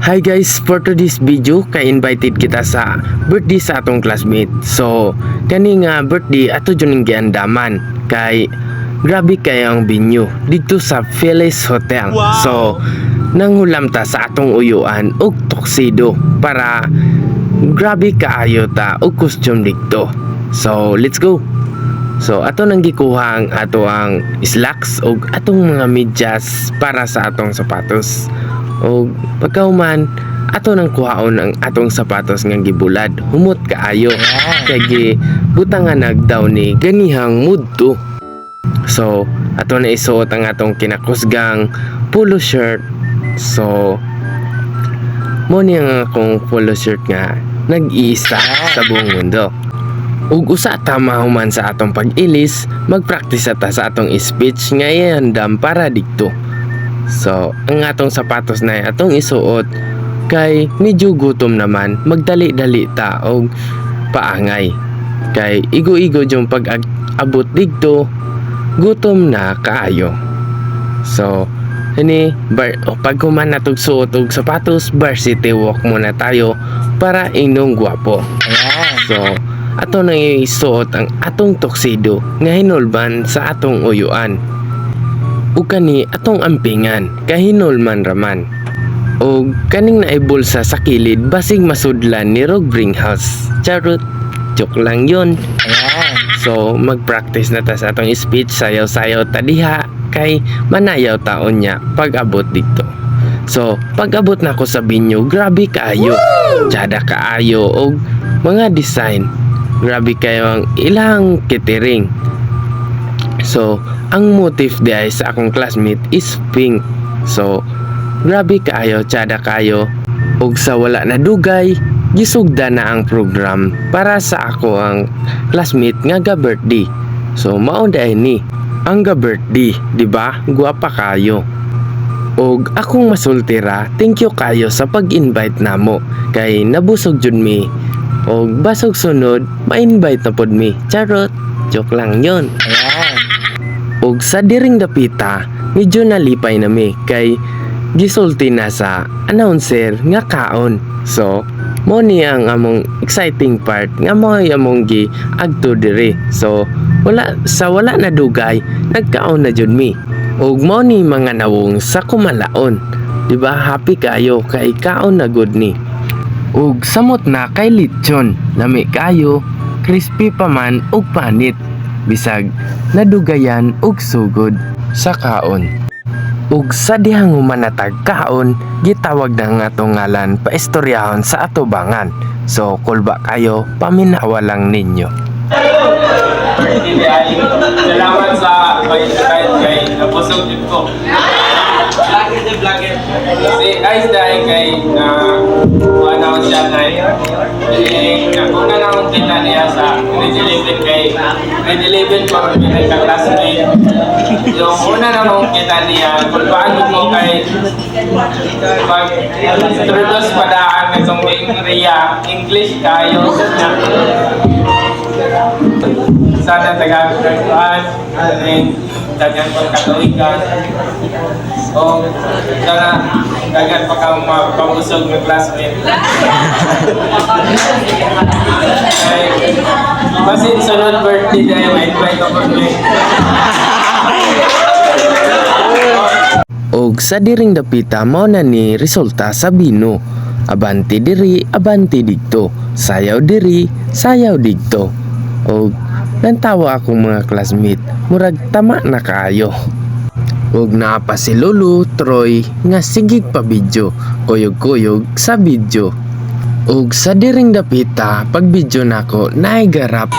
Hi guys, for today's video, ka-invited kita sa birthday sa atong classmate. So, kani nga birthday ato dyan yung giandaman. Kay, grabe kayang venue dito sa Phyllis Hotel. So, nanghulam ta sa atong uyuan og tuxedo para grabe kaayo ta og costume dito. So, let's go! So ato nang gikuha ang ato ang slacks o atong mga medyas para sa atong sapatos. O pagkauman ato nang kuhaon ang atong sapatos nga gibulad. Humot kaayo kay butangan nagdaw ni ganihang mood to. So ato na isuot ang atong kinakusgang polo shirt. So mo ni ang akong polo shirt nga nag-iisa sa buong mundo. Ug usa ta mahuman sa atong pag-ilis, magpractice ta sa atong speech nga ihandam para dikto. So, ang atong sapatos na atong isuot kay medyo gutom naman, magdali-dali ta og paangay. Kay igo-igo yung pag-abot dikto, gutom na kaayo. So, pag human natog suot og sapatos, varsity walk muna tayo para inong gwapo. So, ato nang isuot ang atong tuxedo nga hinulban sa atong uyuan. Ug kani atong ampingan kay hinulman raman. Ug kaning naibulsa sa kilid basig masudlan ni Rog Bringhouse. Charot, joke lang yon. So magpractice na ta sa atong speech, sayaw-sayaw ta diha kay manayaw taon niya pag abot dito. So pag abot na ko sa binyo, grabe kaayo. Tsada kaayo og mga design. Grabe kayo ang ilang catering. So, ang motif diay sa akong classmate is pink. So, grabe kayo, tsada kayo. Ug sa wala na dugay, gisugda na ang program para sa ako ang classmate nga ga-birthday. So, mao day ni ang ga-birthday, di ba? Guwapa kayo. Og akong masultira, thank you kayo sa pag-invite namo. Kay nabusog jud mi. Og basog sunod, ma-invite na pod mi. Charot, joke lang yon. Og sa diring dapita, medyo nalipay na mi kay gisulti na sa announcer nga kaon. So, mo ni ang among exciting part nga mo among gi agto diri. So, wala na dugay, nagkaon na jud mi. Og mo ni mga nawong sa kumalaon. Diba happy kayo kay kaon na good ni. Ug samot na kay lechon, lami kayo, crispy pa man ug panit. Bisag nadugayan ug sugod sa kaon. Ug sa dihang humanatag kaon, gitawag na nga atong ngalan paistoryahon sa atubangan. So kulba kayo, paminawa lang ninyo. Salamat sa pag-invite kay napusog din ko. Si Ice dahil kay ano siya na nakuna na akong kita niya sa grade 11 kay grade 11 pa kami nagka-classmate. Yung una na akong kita niya, kung paano mo kay pag-introduce padaan itong Ria, English kayo sana taga-graduan and dagan pagkatuigan o sana dagan pa kang mapabusog ng classmate. Basin sunod birthday dahil may invite ako ulit. Og sa diring dapita mao na ni resulta sa bino. Abanti diri, abanti digto. Sayaw diri, sayaw digto. Og nantawa akong mga classmate, murag tama na kaayo. Ug naapa si Lulu, Troy nga sigig pa video, kuyog-kuyog sa video. Ug sa diring dapita, pag video nako naigarap.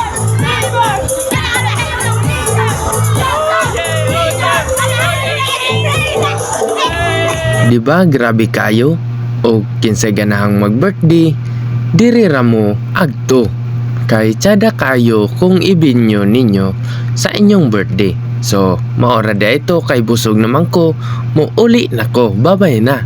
Diba grabe kayo? O kinsa ganahang mag-birthday, diri ra mo agto. Kay tsada kayo kung ibinyo ninyo sa inyong birthday. So, maora da ito kay busog naman ko, muuli na ko. Babay na.